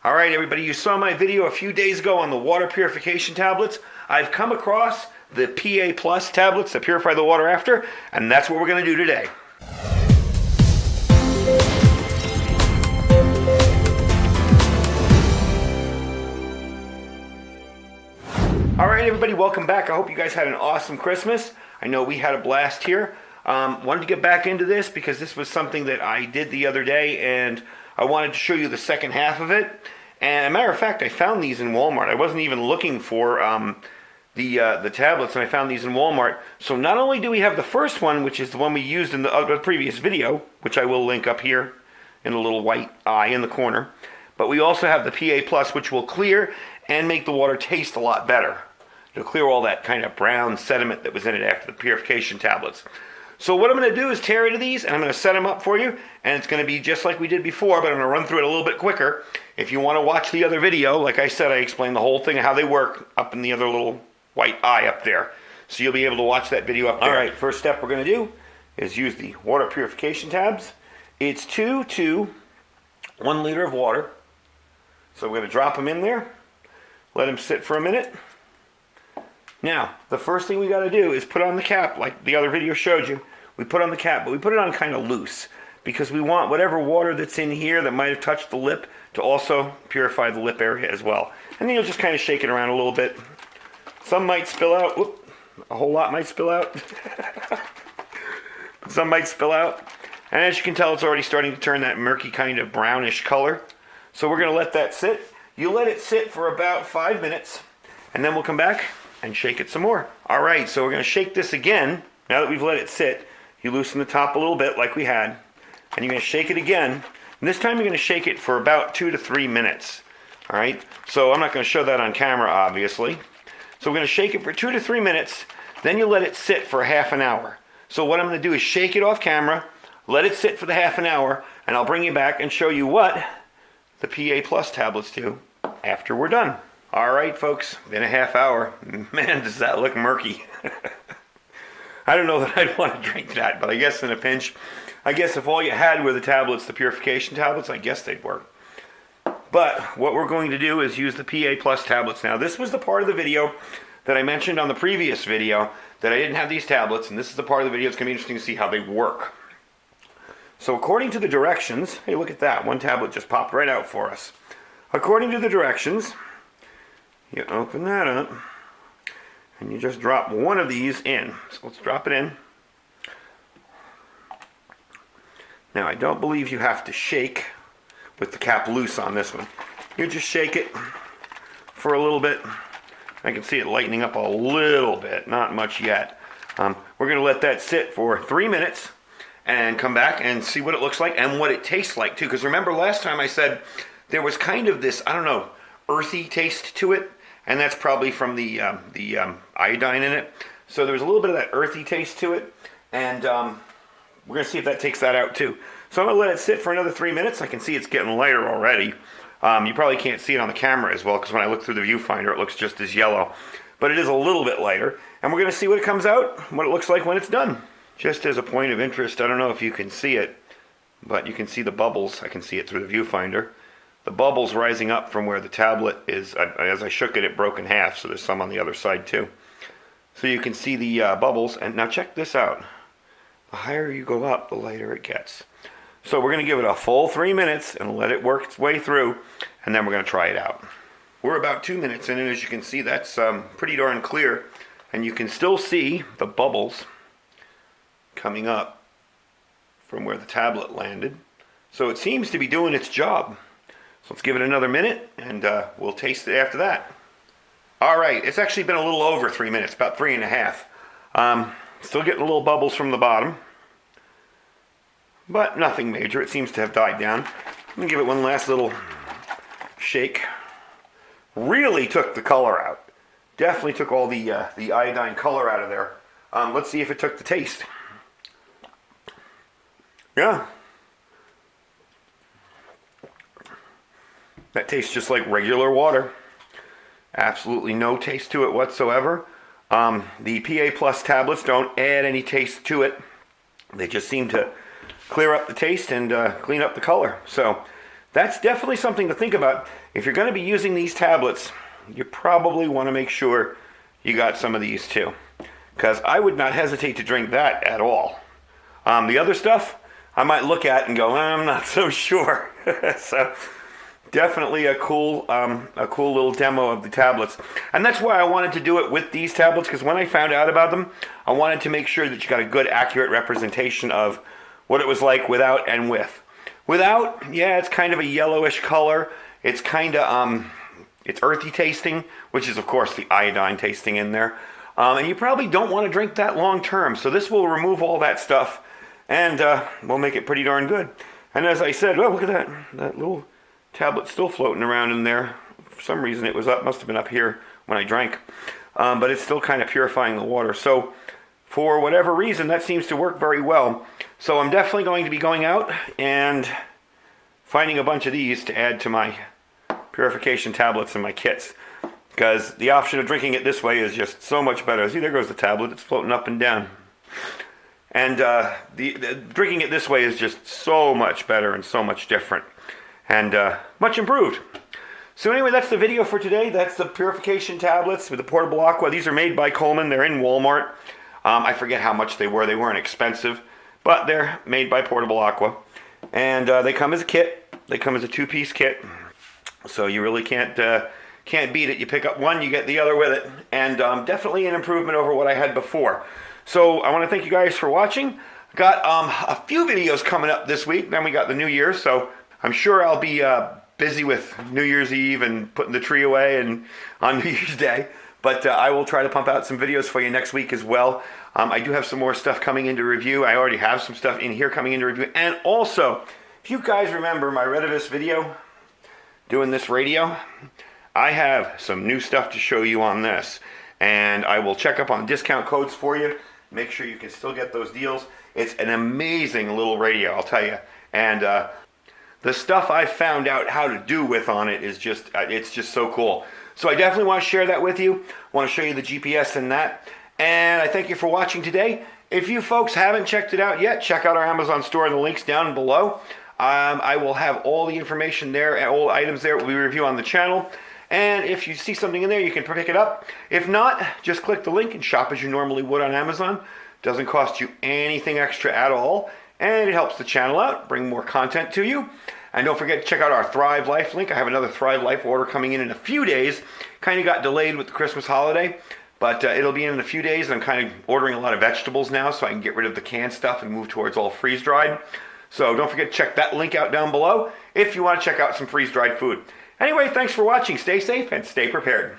All right, everybody, you saw my video a few days ago on the water purification tablets. I've come across the PA Plus tablets that purify the water after, and that's what we're going to do today. All right, everybody, welcome back. I hope you guys had an awesome Christmas. I know we had a blast here. Wanted to get back into this because this was something that I did the other day, and I wanted to show you the second half of it. And as a matter of fact, I found these in Walmart. I wasn't even looking for the tablets, and I found these in Walmart. So not only do we have the first one, which is the one we used in the previous video, which I will link up here in a little white eye in the corner, but we also have the PA Plus, which will clear and make the water taste a lot better. It'll clear all that kind of brown sediment that was in it after the purification tablets. So what I'm going to do is tear into these, and I'm going to set them up for you, and it's going to be just like we did before, but I'm going to run through it a little bit quicker. If you want to watch the other video, like I said, I explained the whole thing, how they work, up in the other little white eye up there. So you'll be able to watch that video up there. All right, first step we're going to do is use the water purification tabs. It's 2 to 1 liter of water. So we're going to drop them in there, let them sit for a minute. Now, the first thing we got to do is put on the cap, like the other video showed you. We put on the cap, but we put it on kind of loose because we want whatever water that's in here that might have touched the lip to also purify the lip area as well. And then you'll just kind of shake it around a little bit. Some might spill out. Whoop, a whole lot might spill out. Some might spill out. And as you can tell, it's already starting to turn that murky kind of brownish color. So we're going to let that sit. You let it sit for about 5 minutes, and then we'll come back and shake it some more. All right, so we're going to shake this again. Now that we've let it sit, you loosen the top a little bit like we had, and you're going to shake it again. And this time you're going to shake it for about 2 to 3 minutes. All right, so I'm not going to show that on camera, obviously. So we're going to shake it for 2 to 3 minutes, then you let it sit for half an hour. So what I'm going to do is shake it off camera, let it sit for the half an hour, and I'll bring you back and show you what the PA Plus tablets do after we're done. All right, folks, been a half hour. Man, does that look murky. I don't know that I'd want to drink that, but I guess in a pinch, I guess if all you had were the tablets, the purification tablets, I guess they'd work. But what we're going to do is use the PA Plus tablets now. This was the part of the video that I mentioned on the previous video that I didn't have these tablets, and this is the part of the video that's going to be interesting to see how they work. So according to the directions, hey, look at that. One tablet just popped right out for us. According to the directions, you open that up, and you just drop one of these in. So let's drop it in. Now, I don't believe you have to shake with the cap loose on this one. You just shake it for a little bit. I can see it lightening up a little bit, not much yet. We're going to let that sit for 3 minutes and come back and see what it looks like and what it tastes like, too. Because remember last time I said there was kind of this, I don't know, earthy taste to it. And that's probably from the iodine in it. So there's a little bit of that earthy taste to it. And we're going to see if that takes that out too. So I'm going to let it sit for another 3 minutes. I can see it's getting lighter already. You probably can't see it on the camera as well because when I look through the viewfinder it looks just as yellow. But it is a little bit lighter. And we're going to see what it comes out, what it looks like when it's done. Just as a point of interest, I don't know if you can see it, but you can see the bubbles. I can see it through the viewfinder. The bubbles rising up from where the tablet is, as I shook it, it broke in half, so there's some on the other side too. So you can see the bubbles, and now check this out. The higher you go up, the lighter it gets. So we're going to give it a full 3 minutes and let it work its way through, and then we're going to try it out. We're about 2 minutes in, and as you can see, that's pretty darn clear, and you can still see the bubbles coming up from where the tablet landed. So it seems to be doing its job. So let's give it another minute, and we'll taste it after that. All right, it's actually been a little over 3 minutes, about 3.5. Still getting little bubbles from the bottom, but nothing major. It seems to have died down. I'm going to give it one last little shake. Really took the color out. Definitely took all the iodine color out of there. Let's see if it took the taste. Yeah. That tastes just like regular water. Absolutely no taste to it whatsoever. The PA Plus tablets don't add any taste to it. They just seem to clear up the taste and clean up the color. So that's definitely something to think about. If you're going to be using these tablets, you probably want to make sure you got some of these too, because I would not hesitate to drink that at all. The other stuff, I might look at and go, I'm not so sure. So definitely a cool little demo of the tablets. And that's why I wanted to do it with these tablets, because when I found out about them, I wanted to make sure that you got a good, accurate representation of what it was like without and with. Without, yeah, it's kind of a yellowish color. It's kind of, it's earthy tasting, which is, of course, the iodine tasting in there. And you probably don't want to drink that long term. So this will remove all that stuff, and we'll make it pretty darn good. And as I said, well, look at that. That little tablet still floating around in there. For some reason it was up, must have been up here when I drank. But it's still kind of purifying the water. So for whatever reason, that seems to work very well. So I'm definitely going to be going out and finding a bunch of these to add to my purification tablets and my kits. Because the option of drinking it this way is just so much better. See, there goes the tablet. It's floating up and down. And the drinking it this way is just so much better and so much different. And much improved. So anyway, that's the video for today. That's the purification tablets with the Portable Aqua. These are made by Coleman. They're in Walmart. I forget how much they were. They weren't expensive. But they're made by Portable Aqua. And they come as a kit. They come as a 2-piece kit. So you really can't beat it. You pick up one, you get the other with it. And definitely an improvement over what I had before. So I want to thank you guys for watching. Got a few videos coming up this week. Then we got the New Year. So I'm sure I'll be busy with New Year's Eve and putting the tree away and on New Year's Day. But I will try to pump out some videos for you next week as well. I do have some more stuff coming into review. I already have some stuff in here coming into review. And also, if you guys remember my Retevis video doing this radio, I have some new stuff to show you on this. And I will check up on discount codes for you. Make sure you can still get those deals. It's an amazing little radio, I'll tell you. And the stuff I found out how to do with on it is just, it's just so cool. So I definitely want to share that with you. I want to show you the GPS and that. And I thank you for watching today. If you folks haven't checked it out yet, check out our Amazon store and the links down below. I will have all the information there and all the items there we review on the channel. And if you see something in there, you can pick it up. If not, just click the link and shop as you normally would on Amazon. Doesn't cost you anything extra at all. And it helps the channel out, bring more content to you. And don't forget to check out our Thrive Life link. I have another Thrive Life order coming in a few days. Kind of got delayed with the Christmas holiday, but it'll be in a few days. I'm kind of ordering a lot of vegetables now so I can get rid of the canned stuff and move towards all freeze-dried. So don't forget to check that link out down below if you want to check out some freeze-dried food. Anyway, thanks for watching. Stay safe and stay prepared.